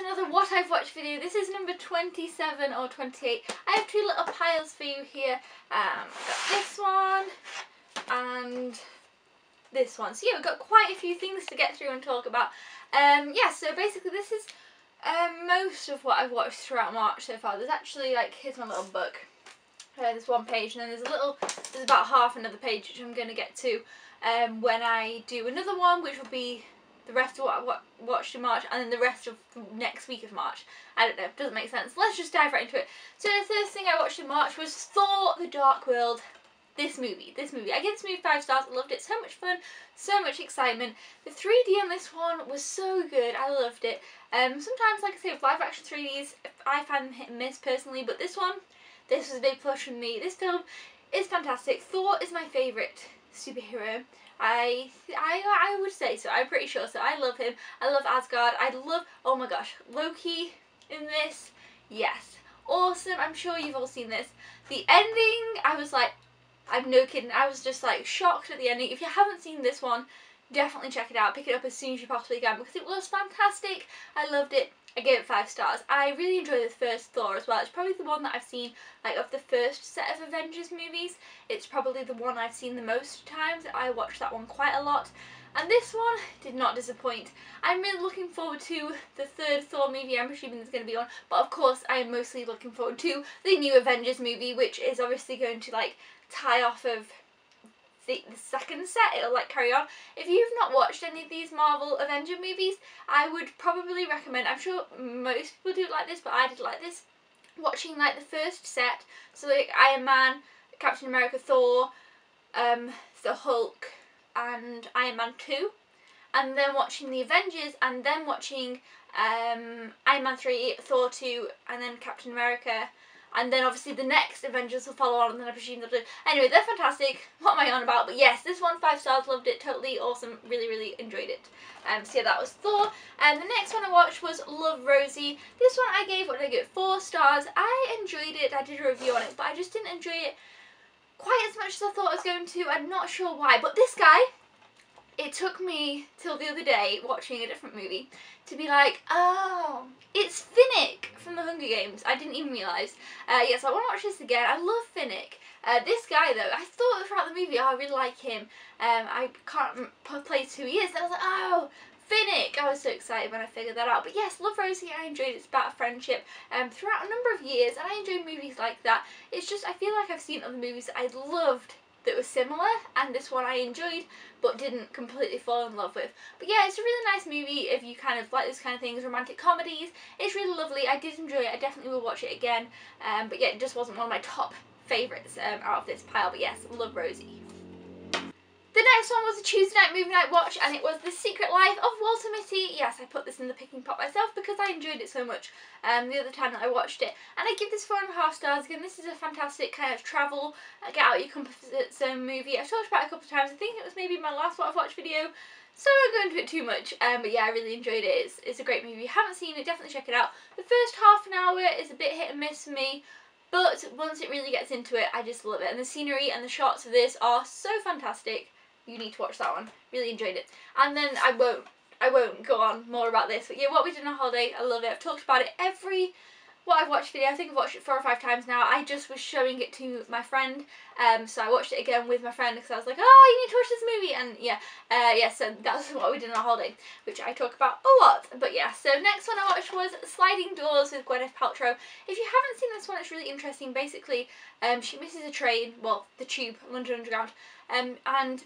to another What I've Watched video. This is number 27 or 28. I have two little piles for you here. I've got this one and this one. So yeah, we've got quite a few things to get through and talk about. Yeah, so basically this is most of what I've watched throughout March so far. There's actually, like, here's my little book. There's one page and then there's about half another page which I'm going to get to when I do another one, which will be the rest of what I watched in March, and then the rest of the next week of March. I don't know, it doesn't make sense. Let's just dive right into it. So the first thing I watched in March was Thor: The Dark World. This movie. I gave this movie 5 stars. I loved it. So much fun, so much excitement. The 3D on this one was so good. I loved it. Sometimes, like I say, with live action 3Ds, I find them hit and miss personally, but this one, this was a big push for me. This film is fantastic. Thor is my favourite superhero. I would say so. I'm pretty sure so. I love him. I love Asgard. I love, oh my gosh, Loki in this. Yes. Awesome. I'm sure you've all seen this. The ending, I was like, I'm no kidding. I was just like shocked at the ending. If you haven't seen this one, definitely check it out. Pick it up as soon as you possibly can because it was fantastic. I loved it. I gave it 5 stars. I really enjoyed the first Thor as well. It's probably the one that I've seen, like, of the first set of Avengers movies. It's probably the one I've seen the most times. I watched that one quite a lot. And this one did not disappoint. I'm really looking forward to the third Thor movie. I'm assuming there's going to be one. But of course, I am mostly looking forward to the new Avengers movie, which is obviously going to, like, tie off of the second set. It'll, like, carry on. If you've not watched any of these Marvel Avenger movies, I would probably recommend, I'm sure most people do like this, but I did like this, watching, like, the first set. So, like, Iron Man, Captain America, Thor, the Hulk, and Iron Man 2, and then watching the Avengers, and then watching Iron Man 3, Thor 2, and then Captain America, and then obviously the next Avengers will follow on, and then I presume they'll do. Anyway, they're fantastic. What am I on about? But yes, this one, 5 stars, loved it, totally awesome, really, really enjoyed it. So yeah, that was Thor. And the next one I watched was Love, Rosie. This one I gave, what did I give? 4 stars. I enjoyed it, I did a review on it, but I just didn't enjoy it quite as much as I thought I was going to. I'm not sure why, but this guy, it took me till the other day watching a different movie to be like, oh, it's Finnick from the Hunger Games. I didn't even realise. Yes, I want to watch this again. I love Finnick. This guy though, I thought throughout the movie, oh, I really like him. I can't place who he is. And I was like, oh, Finnick. I was so excited when I figured that out. But yes, Love, Rosie, I enjoyed it. It's about a friendship throughout a number of years, and I enjoy movies like that. It's just, I feel like I've seen other movies that I loved that were similar, and this one I enjoyed but didn't completely fall in love with. But yeah, it's a really nice movie if you kind of like those kind of things, romantic comedies. It's really lovely. I did enjoy it. I definitely will watch it again. But yeah, it just wasn't one of my top favourites out of this pile. But yes, Love, Rosie. The next one was a Tuesday night movie night watch, and it was The Secret Life of Walter Mitty. Yes, I put this in the picking pot myself because I enjoyed it so much the other time that I watched it. And I give this 4.5 stars. Again, this is a fantastic kind of travel, get out your comfort zone movie. I've talked about it a couple of times. I think it was maybe my last What I've Watched video, so I won't go into it too much. But yeah, I really enjoyed it. It's a great movie. If you haven't seen it, definitely check it out. The first half an hour is a bit hit and miss for me, but once it really gets into it, I just love it. And the scenery and the shots of this are so fantastic. You need to watch that one. Really enjoyed it. And then I won't go on more about this. But yeah, What We Did on Holiday, I love it. I've talked about it every What I've Watched video. I think I've watched it 4 or 5 times now. I just was showing it to my friend. So I watched it again with my friend because I was like, oh, you need to watch this movie. And yeah, so that's What We Did on Holiday, which I talk about a lot. But yeah, so next one I watched was Sliding Doors with Gwyneth Paltrow. If you haven't seen this one, it's really interesting. Basically, she misses a train, well, the tube, London Underground, and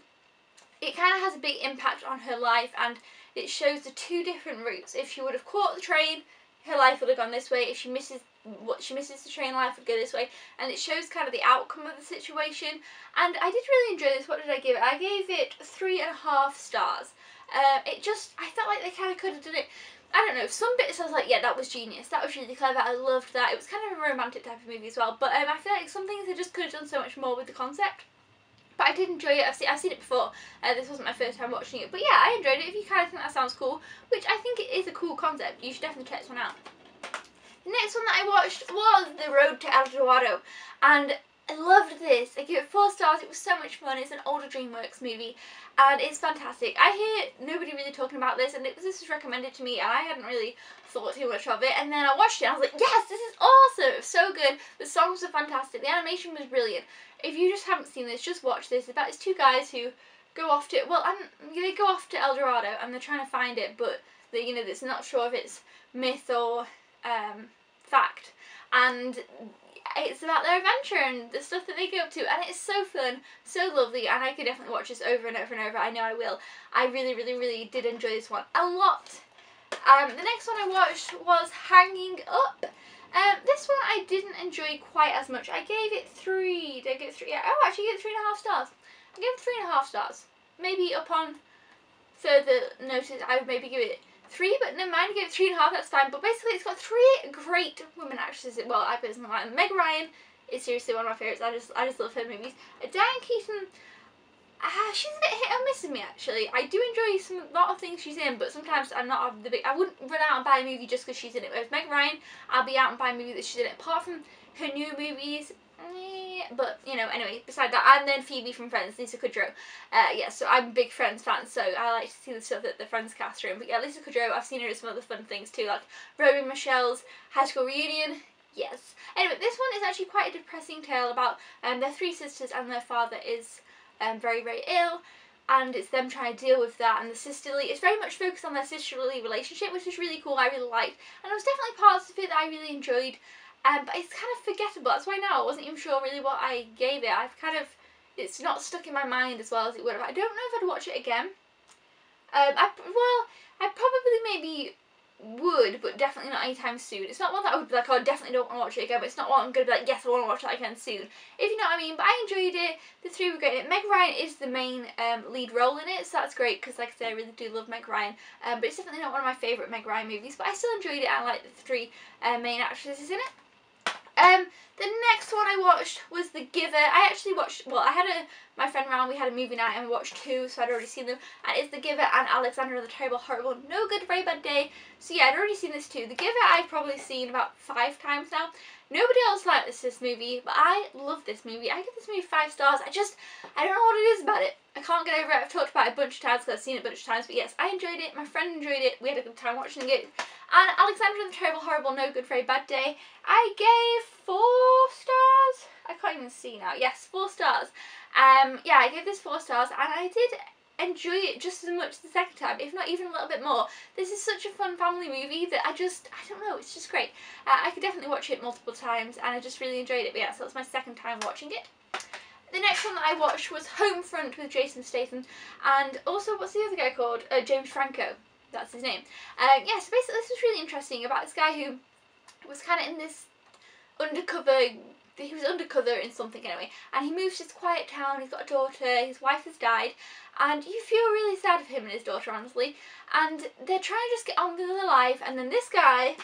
it kind of has a big impact on her life, and it shows the 2 different routes. If she would have caught the train, her life would have gone this way. If she misses the train, life would go this way. And it shows kind of the outcome of the situation. And I did really enjoy this. What did I give it? I gave it 3.5 stars. I felt like they kind of could have done it. I don't know, some bits I was like, yeah, that was genius. That was really clever. I loved that. It was kind of a romantic type of movie as well. But I feel like some things they just could have done so much more with the concept. But I did enjoy it. I've seen it before. This wasn't my first time watching it. But yeah, I enjoyed it. If you kind of think that sounds cool, which I think it is a cool concept, you should definitely check this one out. The next one that I watched was The Road to El Dorado. And I loved this. I give it 4 stars. It was so much fun. It's an older DreamWorks movie and it's fantastic. I hear nobody really talking about this, and this was recommended to me and I hadn't really thought too much of it, and then I watched it and I was like, yes, this is awesome. It was so good. The songs were fantastic. The animation was brilliant. If you just haven't seen this, just watch this. It's about these 2 guys who go off to, they go off to El Dorado and they're trying to find it, but they, it's not sure if it's myth or fact, and it's about their adventure and the stuff that they go up to, and it's so fun, so lovely, and I could definitely watch this over and over and over. I know I will. I really, really, really did enjoy this one a lot. The next one I watched was Hanging Up. This one I didn't enjoy quite as much. I gave it 3. Did I give it 3? Yeah. Oh, actually, I gave it 3.5 stars. I gave it 3.5 stars. Maybe upon further notice, I would maybe give it 3, but never mind, I gave it 3.5, that's fine. But basically, it's got 3 great women actresses. Well, I personally like them. Meg Ryan is seriously one of my favourites. I just love her movies. Diane Keaton, she's a bit hit or miss with me, actually. I do enjoy a lot of things she's in, but sometimes I'm not the big. I wouldn't run out and buy a movie just because she's in it. Whereas Meg Ryan, I'll be out and buy a movie that she's in it. Apart from her new movies, but anyway, beside that, and then Phoebe from Friends, Lisa Kudrow. Yeah, so I'm a big Friends fan, so I like to see the stuff that the Friends cast are in. But yeah, Lisa Kudrow, I've seen her in some other fun things too, like Rosie and Michelle's High School Reunion. Yes. Anyway, this one is actually quite a depressing tale about their 3 sisters, and their father is very, very ill, and it's them trying to deal with that, and the sisterly, it's very much focused on their sisterly relationship, which is really cool. I really liked, and there was definitely parts of it that I really enjoyed, but it's kind of forgettable. That's why now I wasn't even sure really what I gave it. It's not stuck in my mind as well as it would have. I don't know if I'd watch it again. I probably maybe would, but definitely not anytime soon. It's not one that I would be like, oh, I definitely don't want to watch it again, but it's not one I'm going to be like, yes, I want to watch that again soon, if you know what I mean. But I enjoyed it. The 3 were great. Meg Ryan is the main lead role in it, so that's great, because like I said, I really do love Meg Ryan, but it's definitely not one of my favourite Meg Ryan movies, but I still enjoyed it, and I like the 3 main actresses in it. The next one I watched was The Giver. I actually watched, well, I had my friend round, we had a movie night and we watched 2, so I'd already seen them, and it's The Giver and Alexander the Terrible, Horrible, No Good, Very Bad Day. So yeah, I'd already seen this too. The Giver I've probably seen about 5 times now. Nobody else liked this movie, but I love this movie. I give this movie 5 stars. I don't know what it is about it. I can't get over it. I've talked about it a bunch of times because I've seen it a bunch of times, but yes, I enjoyed it. My friend enjoyed it. We had a good time watching it. And Alexander the Terrible, Horrible, No Good, Very Bad Day, I gave 4 stars. I can't even see now. Yes, 4 stars. Yeah, I gave this 4 stars, and I did enjoy it just as much the second time, if not even a little bit more. This is such a fun family movie that I don't know, it's just great. I could definitely watch it multiple times, and I just really enjoyed it. But yeah, so that's my second time watching it. The next one that I watched was Homefront with Jason Statham, and also, what's the other guy called? James Franco. That's his name. Yeah, so basically this was really interesting about this guy who was kind of in this undercover, he was undercover in something anyway, and he moves to this quiet town. He's got a daughter, his wife has died, and you feel really sad for him and his daughter, honestly, and they're trying to just get on with their life, and then this guy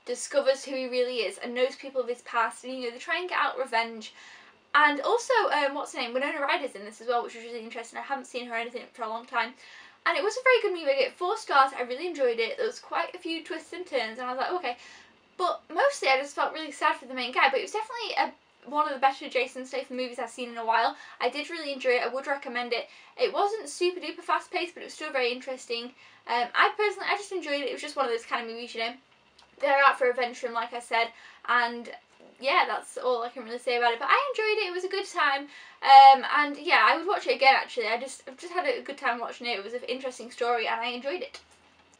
discovers who he really is and knows people of his past, and they try and get out revenge. And also, what's her name? Winona Ryder's in this as well, which was really interesting. I haven't seen her or anything for a long time. And it was a very good movie. I gave it 4 stars. I really enjoyed it. There was quite a few twists and turns, and I was like, okay. But mostly I just felt really sad for the main guy. But it was definitely one of the better Jason Statham movies I've seen in a while. I did really enjoy it. I would recommend it. It wasn't super duper fast paced, but it was still very interesting. I just enjoyed it. It was just one of those kind of movies, they're out for adventure, like I said, and yeah, that's all I can really say about it. But I enjoyed it. It was a good time, and yeah, I would watch it again. Actually, I've just had a good time watching it. It was an interesting story, and I enjoyed it.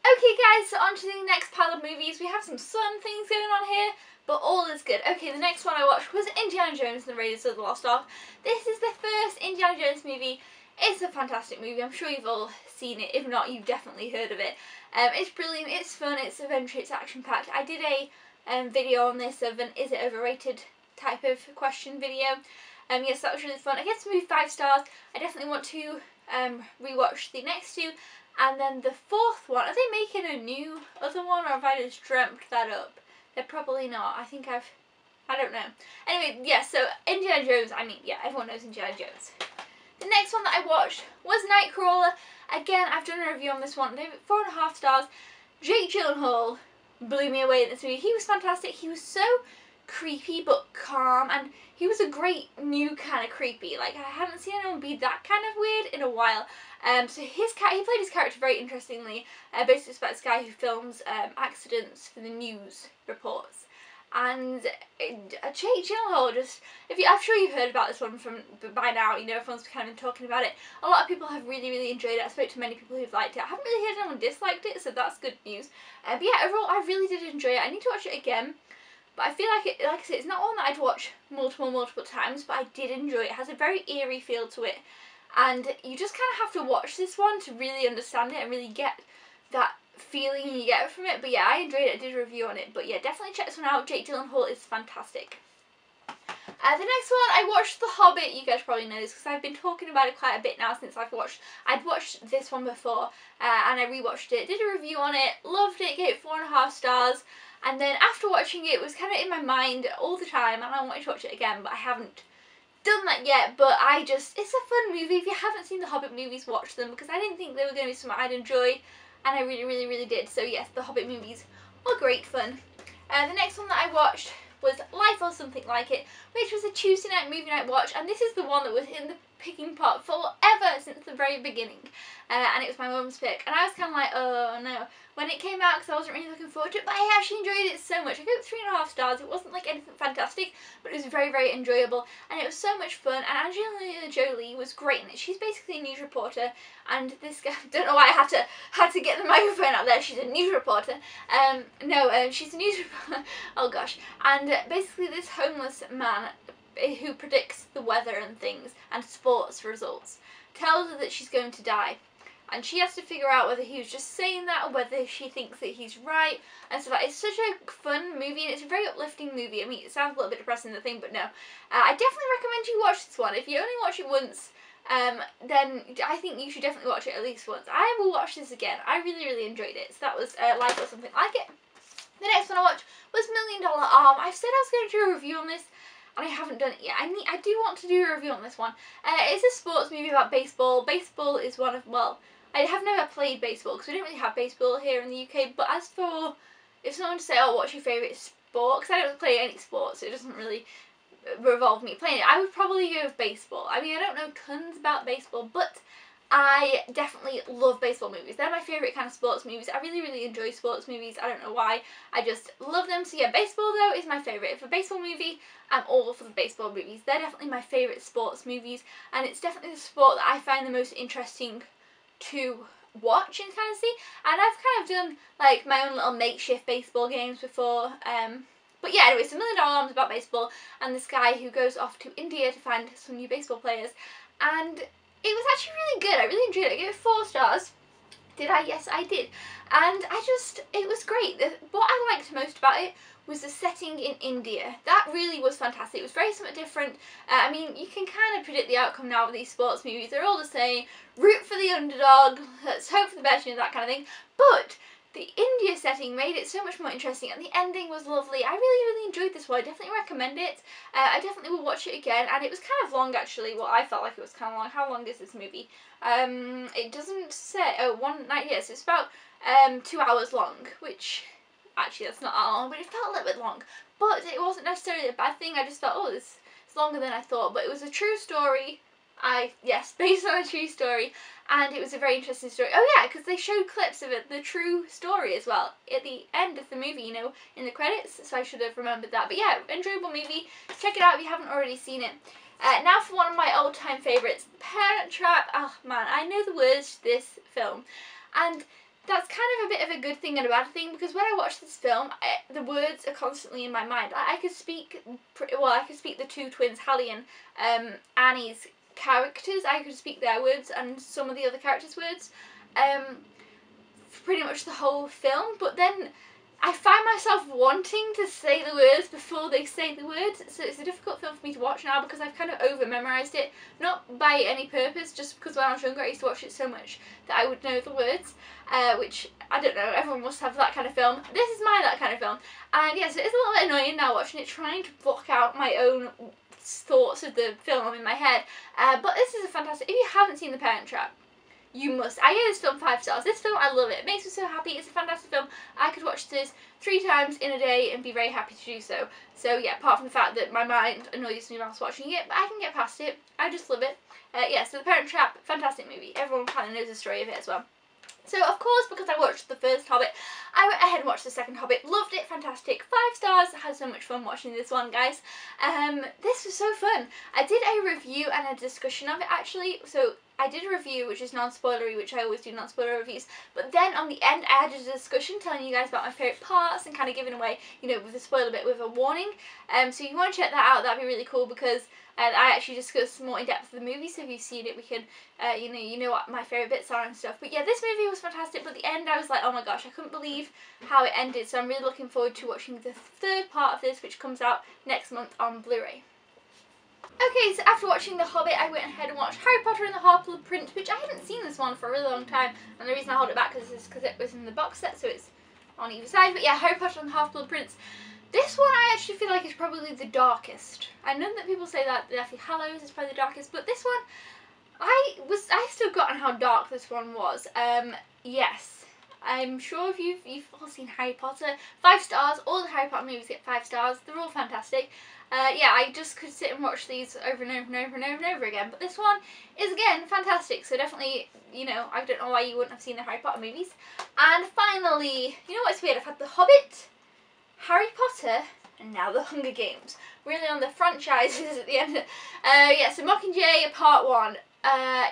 Okay, guys, so on to the next pile of movies. We have some fun things going on here, but all is good. Okay, the next one I watched was Indiana Jones and the Raiders of the Lost Ark. This is the first Indiana Jones movie. It's a fantastic movie. I'm sure you've all seen it. If not, you've definitely heard of it. It's brilliant. It's fun. It's adventure. It's action-packed. I did a video on this of an is it overrated type of question video. Yes, that was really fun. I gave this movie 5 stars. I definitely want to rewatch the next 2. And then the 4th one, are they making a new other one, or have I just dreamt that up? They're probably not. I don't know. Anyway, yeah, so Indiana Jones, yeah, everyone knows Indiana Jones. The next one that I watched was Nightcrawler. Again, I've done a review on this one. I gave it 4.5 stars. Jake Gyllenhaal blew me away in this movie. He was fantastic. He was so creepy but calm, and he was a great new kind of creepy. Like, I haven't seen anyone be that kind of weird in a while. So he played his character very interestingly. Basically it's about this guy who films accidents for the news reports. And Jake Gyllenhaal just, I'm sure you've heard about this one by now, you know, everyone's kind of been talking about it. A lot of people have really, really enjoyed it. I spoke to many people who've liked it. I haven't really heard anyone disliked it, so that's good news. But yeah, overall I really did enjoy it. I need to watch it again. But I feel like it, like I said, it's not one that I'd watch multiple times, but I did enjoy it. It has a very eerie feel to it. And you just kind of have to watch this one to really understand it and really get that feeling you get from it. But yeah, I enjoyed it. I did a review on it. But yeah, definitely check this one out. Jake Gyllenhaal is fantastic. The next one, I watched The Hobbit. You guys probably know this because I've been talking about it quite a bit now since I'd watched this one before, and I rewatched it, did a review on it, loved it, gave it 4.5 stars. And then after watching it was kind of in my mind all the time, and I wanted to watch it again, but I haven't done that yet. But it's a fun movie. If you haven't seen the Hobbit movies, watch them, because I didn't think they were going to be something I'd enjoy, and I really, really, really did. So yes, the Hobbit movies were great fun. The next one that I watched was Life or Something Like It, which was a Tuesday night movie night watch, and this is the one that was in the picking pot forever since the very beginning, and it was my mum's pick, and I was kind of like, oh no, when it came out, because I wasn't really looking forward to it, but I actually enjoyed it so much. I gave it 3.5 stars. It wasn't like anything fantastic, but it was very, very enjoyable, and it was so much fun, and Angelina Jolie was great in it. She's basically a news reporter, and this guy, I don't know why I had to get the microphone out there. She's a news reporter. She's a news reporter. Oh gosh. And basically this homeless man who predicts the weather and things and sports results tells her that she's going to die, and she has to figure out whether he was just saying that or whether she thinks that he's right and stuff. It's such a fun movie, and it's a very uplifting movie. I mean, it sounds a little bit depressing, the thing, but no. I definitely recommend you watch this one. If you only watch it once, then I think you should definitely watch it at least once. I will watch this again. I really, really enjoyed it. So that was Life or Something Like It. The next one I watched was $1 Million Arm. I've said I was going to do a review on this, and I haven't done it yet. I do want to do a review on this one. It's a sports movie about baseball. Baseball is one of, well, I have never played baseball because we don't really have baseball here in the UK. But as for, if someone to say, oh, what's your favourite sport? Because I don't play any sports, so it doesn't really revolve me playing it. I would probably go with baseball. I mean, I don't know tons about baseball, but I definitely love baseball movies. They're my favourite kind of sports movies. I really, really enjoy sports movies. I don't know why. I just love them. So yeah, baseball though is my favourite. If a baseball movie, I'm all for the baseball movies. They're definitely my favourite sports movies, and it's definitely the sport that I find the most interesting to watch and kind of see. And I've kind of done like my own little makeshift baseball games before. But yeah, anyway, so $1 Million Arms about baseball and this guy who goes off to India to find some new baseball players, and it was actually really good. I really enjoyed it. I gave it 4 stars. Did I? Yes, I did. And it was great. What I liked most about it was the setting in India. That really was fantastic. It was very something different. I mean, you can kind of predict the outcome now of these sports movies. They're all the same. Root for the underdog. Let's hope for the best, you know, that kind of thing. But the India setting made it so much more interesting, and the ending was lovely. I really, really enjoyed this one. I definitely recommend it. I definitely will watch it again, and it was kind of long actually. Well, I felt like it was kind of long. How long is this movie? It doesn't say. Oh, one night. Yes, it's about 2 hours long, which actually that's not that long, but it felt a little bit long. But it wasn't necessarily a bad thing. I just felt, oh, this is longer than I thought. But it was a true story. Yes, based on a true story, and it was a very interesting story. Oh yeah, because they showed clips of it, the true story as well, at the end of the movie, you know, in the credits, so I should have remembered that. But yeah, enjoyable movie. Check it out if you haven't already seen it. Now for one of my old-time favourites, Parent Trap. Oh man, I know the words to this film, and that's kind of a bit of a good thing and a bad thing, because when I watch this film, the words are constantly in my mind. I could speak, well, I could speak the 2 twins, Hallie and Annie's characters. I could speak their words and some of the other characters' words for pretty much the whole film, but then I find myself wanting to say the words before they say the words, so it's a difficult film for me to watch now because I've kind of over-memorised it, not by any purpose, just because when I was younger I used to watch it so much that I would know the words, which, I don't know, everyone must have that kind of film. This is that kind of film, and yeah, so it's a little bit annoying now watching it, trying to block out my own thoughts of the film in my head, but this is a fantastic, if you haven't seen The Parent Trap, you must. I gave this film 5 stars. This film, I love it. It makes me so happy. It's a fantastic film. I could watch this 3 times in a day and be very happy to do so. So yeah, apart from the fact that my mind annoys me whilst watching it, but I can get past it. I just love it. Yeah, so The Parent Trap, fantastic movie. Everyone kind of knows the story of it as well. So of course, because I watched the first Hobbit, I went ahead and watched the second Hobbit. Loved it, fantastic. 5 stars. I had so much fun watching this one, guys. This was so fun. I did a review and a discussion of it actually. So I did a review which is non-spoilery, which I always do non-spoiler reviews. But then on the end, I added a discussion telling you guys about my favourite parts and kind of giving away, you know, with the spoiler bit with a warning. So if you want to check that out, that'd be really cool because I actually discussed more in depth of the movie. So if you've seen it, we can, you know what my favourite bits are and stuff. But yeah, this movie was fantastic. But at the end, I was like, oh my gosh, I couldn't believe how it ended. So I'm really looking forward to watching the 3rd part of this, which comes out next month on Blu-ray. Okay, so after watching The Hobbit, I went ahead and watched Harry Potter and the Half-Blood Prince, which I hadn't seen this one for a really long time, and the reason I hold it back is because it was in the box set, so it's on either side. But yeah, Harry Potter and the Half-Blood Prince. This one I actually feel like is probably the darkest. I know that people say that Deathly Hallows is probably the darkest, but this one, I still forgotten how dark this one was. Yes. I'm sure if you've all seen Harry Potter, 5 stars. All the Harry Potter movies get 5 stars. They're all fantastic. Yeah, I just could sit and watch these over and over and over and over and over again. But this one is, again, fantastic. So definitely, you know, I don't know why you wouldn't have seen the Harry Potter movies. And finally, you know what's weird? I've had The Hobbit, Harry Potter, and now The Hunger Games. Really on the franchises at the end. Yeah, so Mockingjay Part 1.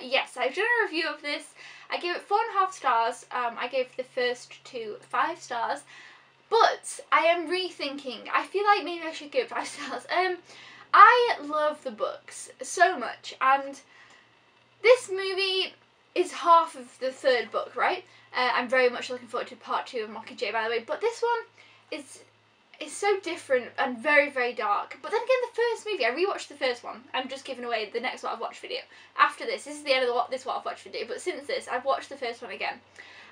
Yes, I've done a review of this. I gave it 4.5 stars. I gave the first 2 5 stars. But I am rethinking. I feel like maybe I should give it 5 stars. I love the books so much, and this movie is half of the 3rd book, right? I'm very much looking forward to Part 2 of Mockingjay, by the way. But this one is so different and very, very dark. But then again, the first movie, I rewatched the first one. I'm just giving away the next What I've Watched video. After this is the end of this What I've Watched video. But since this, I've watched the first one again.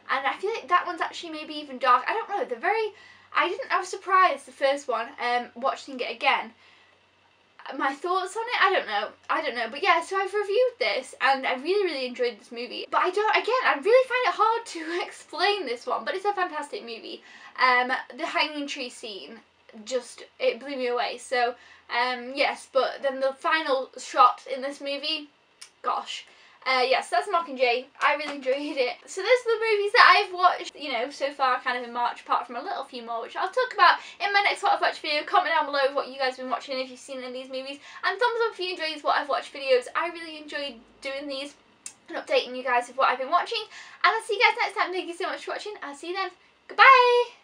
And I feel like that one's actually maybe even dark. I don't know. They're very... I was surprised the first one, watching it again. My thoughts on it, I don't know. But yeah, so I've reviewed this and I really, really enjoyed this movie. But I really find it hard to explain this one, but it's a fantastic movie. The hanging tree scene, it blew me away. So, yes, but then the final shot in this movie, gosh. Yes, that's Mockingjay. I really enjoyed it. So those are the movies that I've watched, you know, so far kind of in March, apart from a little few more, which I'll talk about in my next What I've Watched video. Comment down below what you guys have been watching, if you've seen any of these movies. And thumbs up if you enjoy these What I've Watched videos. I really enjoyed doing these and updating you guys with what I've been watching. And I'll see you guys next time. Thank you so much for watching. I'll see you then. Goodbye!